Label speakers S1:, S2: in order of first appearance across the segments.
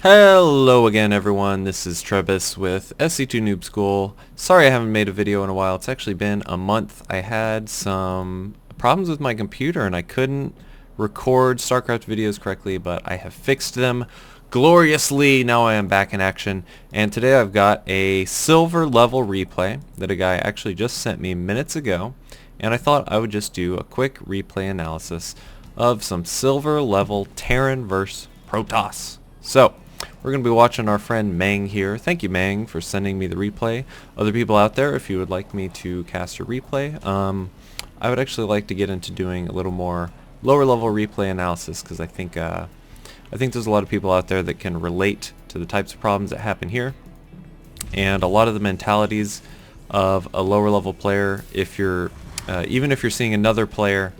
S1: Hello again everyone, this is Trebus with SC2 Noob School. Sorry I haven't made a video in a while, it's actually been a month. I had some problems with my computer and I couldn't record StarCraft videos correctly, but I have fixed them gloriously. Now I am back in action, and today I've got a silver level replay that a guy actually just sent me minutes ago, and I thought I would just do a quick replay analysis of some silver level Terran vs Protoss. So, we're going to be watching our friend Mang here. Thank you, Mang, for sending me the replay. Other people out there, if you would like me to cast a replay, I would actually like to get into doing a little more lower level replay analysis, because I think there's a lot of people out there that can relate to the types of problems that happen here, and a lot of the mentalities of a lower level player. If you're even if you're seeing another player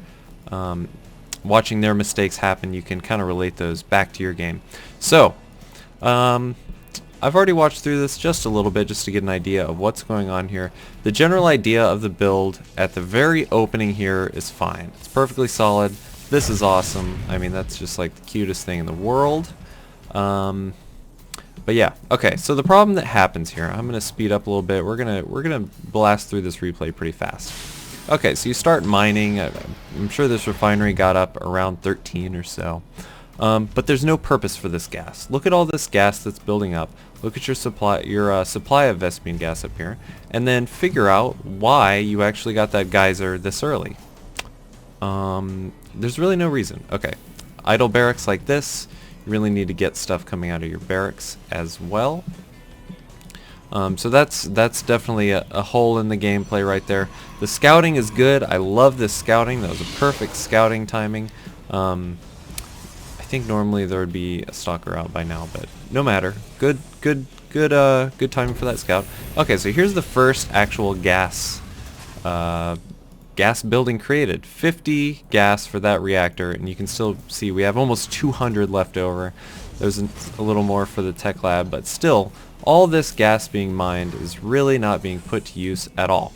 S1: watching their mistakes happen, you can kind of relate those back to your game. So I've already watched through this just a little bit just to get an idea of what's going on here. The general idea of the build at the very opening here is fine. It's perfectly solid. This is awesome. I mean, that's just like the cutest thing in the world. But yeah, okay, so the problem that happens here, I'm gonna speed up a little bit. We're gonna blast through this replay pretty fast. Okay, so you start mining. I'm sure this refinery got up around 13 or so. But there's no purpose for this gas. Look at all this gas that's building up. Look at your supply of Vespian gas up here, and then figure out why you actually got that geyser this early. There's really no reason. Okay, idle barracks like this, you really need to get stuff coming out of your barracks as well. So that's definitely a hole in the gameplay right there. The scouting is good. I love this scouting. That was a perfect scouting timing. I think normally there would be a stalker out by now, but no matter. Good timing for that scout. Okay, so here's the first actual gas building created. 50 gas for that reactor, and you can still see we have almost 200 left over. There's a little more for the tech lab, but still, all this gas being mined is really not being put to use at all.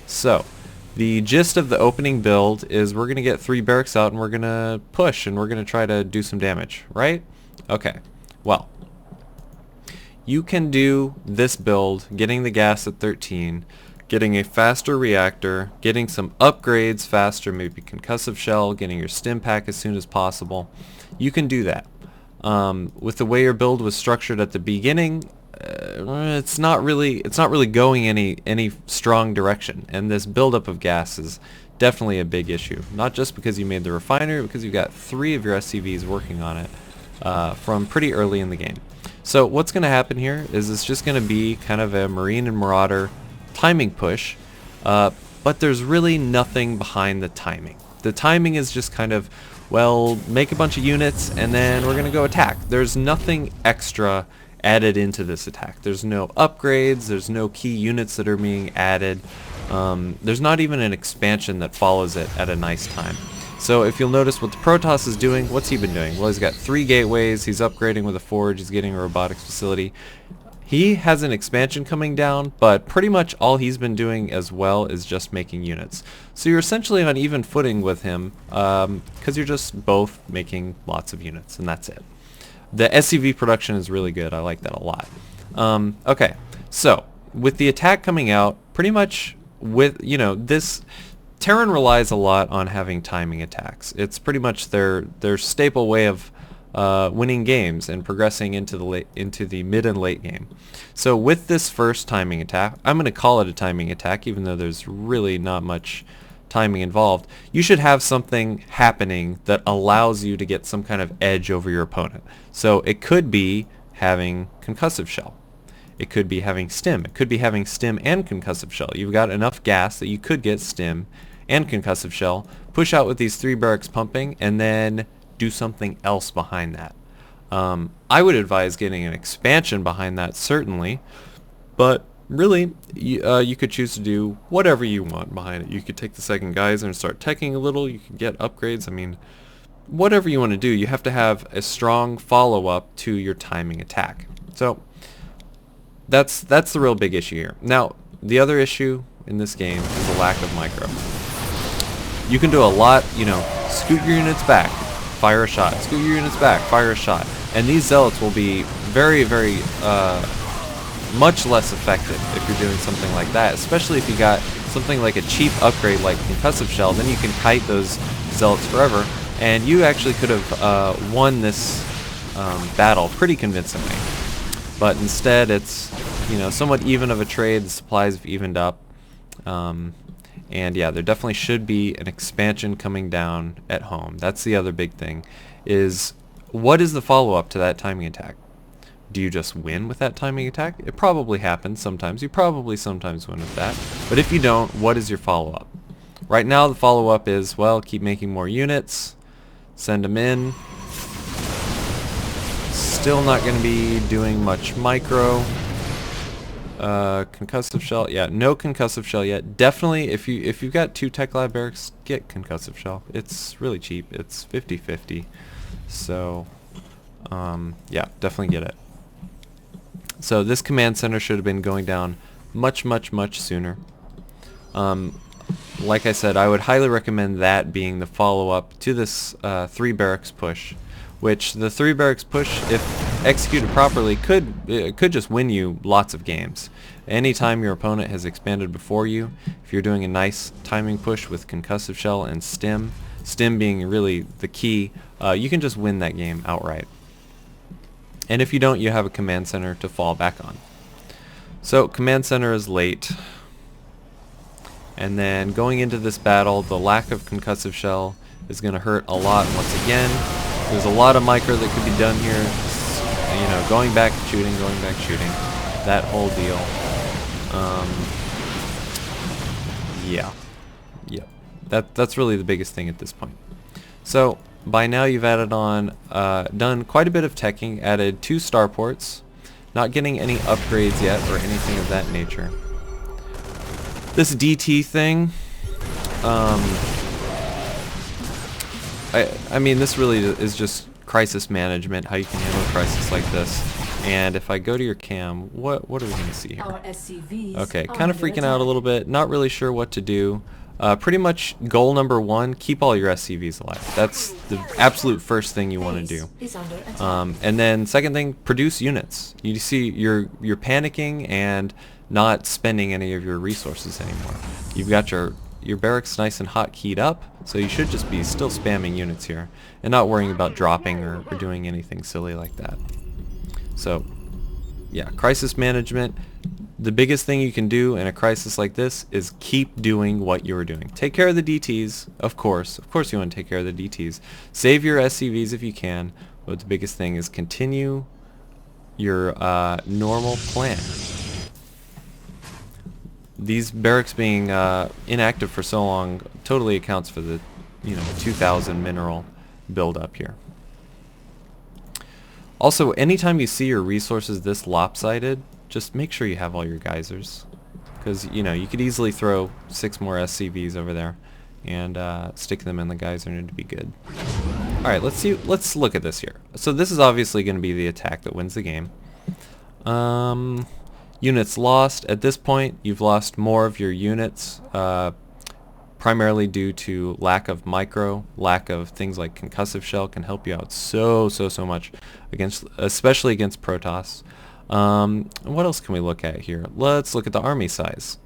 S1: So the gist of the opening build is we're going to get 3 barracks out and we're going to push and we're going to try to do some damage, right? Okay, well, you can do this build, getting the gas at 13, getting a faster reactor, getting some upgrades faster, maybe concussive shell, getting your stim pack as soon as possible. You can do that. With the way your build was structured at the beginning, it's not really going any strong direction, and this buildup of gas is definitely a big issue. Not just because you made the refinery, but because you've got 3 of your SCVs working on it from pretty early in the game. So what's going to happen here is it's just going to be kind of a Marine and Marauder timing push, but there's really nothing behind the timing. The timing is just kind of, well, make a bunch of units and then we're going to go attack. There's nothing extra added into this attack. There's no upgrades, there's no key units that are being added. There's not even an expansion that follows it at a nice time. So if you'll notice what the Protoss is doing, what's he been doing? Well, he's got 3 gateways, he's upgrading with a forge, he's getting a robotics facility. He has an expansion coming down, but pretty much all he's been doing as well is just making units. So you're essentially on even footing with him, because you're just both making lots of units, and that's it. The SCV production is really good. I like that a lot. Okay, so with the attack coming out, pretty much with, this Terran relies a lot on having timing attacks. It's pretty much their staple way of winning games and progressing into the mid and late game. So with this first timing attack, I'm going to call it a timing attack, even though there's really not much timing involved. You should have something happening that allows you to get some kind of edge over your opponent. So it could be having concussive shell. It could be having stim. It could be having stim and concussive shell. You've got enough gas that you could get stim and concussive shell, push out with these 3 barracks pumping, and then do something else behind that. I would advise getting an expansion behind that, certainly, but really, you could choose to do whatever you want behind it. You could take the second geyser and start teching a little. You could get upgrades. I mean, whatever you want to do, you have to have a strong follow-up to your timing attack. So that's the real big issue here. Now, the other issue in this game is the lack of micro. You can do a lot, scoot your units back, fire a shot. Scoot your units back, fire a shot. And these zealots will be very, very much less effective if you're doing something like that, especially if you got something like a cheap upgrade like concussive shell. Then you can kite those zealots forever, and you actually could have won this battle pretty convincingly. But instead, it's, you know, somewhat even of a trade. The supplies have evened up, and yeah, there definitely should be an expansion coming down at home. That's the other big thing, is what is the follow-up to that timing attack? Do you just win with that timing attack? It probably happens sometimes. You probably sometimes win with that. But if you don't, what is your follow-up? Right now, the follow-up is, well, keep making more units, send them in. Still not going to be doing much micro. Concussive shell, yeah, no concussive shell yet. Definitely, if you've got 2 tech lab barracks, get concussive shell. It's really cheap. It's 50-50. So, yeah, definitely get it. So this command center should have been going down much sooner. Like I said, I would highly recommend that being the follow-up to this 3 barracks push, which the 3 barracks push, if executed properly, could just win you lots of games. Anytime your opponent has expanded before you, if you're doing a nice timing push with concussive shell and stim being really the key, you can just win that game outright. And if you don't, you have a command center to fall back on. So command center is late. And then going into this battle, the lack of concussive shell is going to hurt a lot once again. There's a lot of micro that could be done here. You know, going back shooting, that whole deal. Yeah. That's really the biggest thing at this point. So by now you've added on, done quite a bit of teching, added 2 starports, not getting any upgrades yet or anything of that nature. This DT thing, I mean, this really is just crisis management, how you can handle a crisis like this. And if I go to your cam, what are we going to see here? Okay, kind of freaking out a little bit, not really sure what to do. Pretty much goal number 1, keep all your SCVs alive. That's the absolute first thing you want to do. And then second thing, produce units. You see you're panicking and not spending any of your resources anymore. You've got your barracks nice and hot keyed up, so you should just be still spamming units here and not worrying about dropping or doing anything silly like that. So yeah, crisis management. The biggest thing you can do in a crisis like this is keep doing what you were doing. Take care of the DTs, of course you want to take care of the DTs. Save your SCVs if you can, but the biggest thing is continue your normal plan. These barracks being inactive for so long totally accounts for the 2,000 mineral build up here. Also, anytime you see your resources this lopsided, just make sure you have all your geysers, because you could easily throw 6 more SCVs over there and stick them in the geyser and it'd be good. All right, let's look at this here. So this is obviously going to be the attack that wins the game. Units lost. At this point, you've lost more of your units, primarily due to lack of micro, lack of things like concussive shell can help you out so much especially against Protoss. What else can we look at here? Let's look at the army size.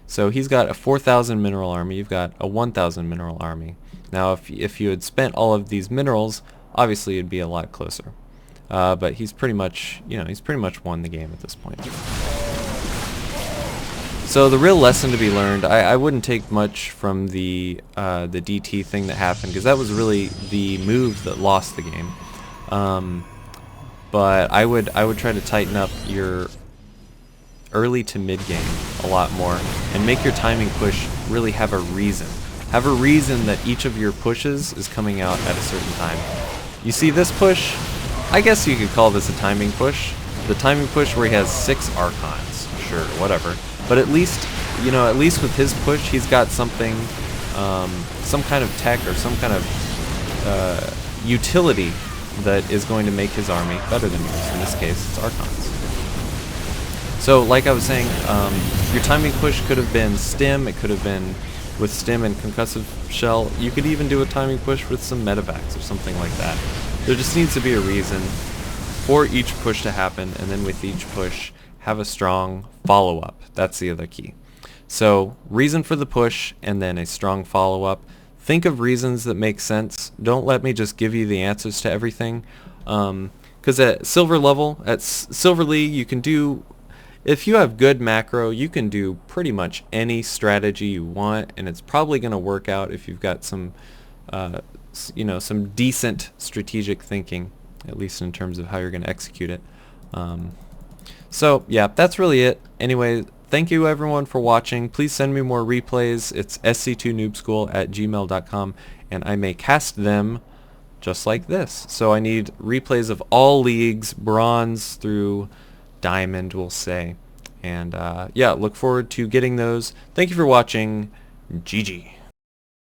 S1: So he's got a 4,000 mineral army. You've got a 1,000 mineral army. Now, if you had spent all of these minerals, obviously it'd be a lot closer. But he's pretty much won the game at this point. So the real lesson to be learned, I wouldn't take much from the DT thing that happened, because that was really the move that lost the game. But I would try to tighten up your early to mid game a lot more, and make your timing push really have a reason. Have a reason that each of your pushes is coming out at a certain time. You see this push? I guess you could call this a timing push. The timing push where he has 6 Archons. Sure, whatever. But at least with his push, he's got something, some kind of tech or some kind of utility that is going to make his army better than yours. In this case, it's Archons. So, like I was saying, your timing push could have been stim. It could have been with stim and concussive shell. You could even do a timing push with some medevacs or something like that. There just needs to be a reason. for each push to happen, and then with each push have a strong follow-up. That's the other key. So reason for the push and then a strong follow-up. Think of reasons that make sense. Don't let me just give you the answers to everything. Because at silver level, at Silver League, you can do, if you have good macro, you can do pretty much any strategy you want, and it's probably going to work out if you've got some, some decent strategic thinking, at least in terms of how you're going to execute it. So yeah, that's really it. Anyway, thank you everyone for watching. Please send me more replays. It's sc2noobschool@gmail.com, and I may cast them just like this. So I need replays of all leagues, bronze through diamond, we'll say. And yeah, look forward to getting those. Thank you for watching. GG.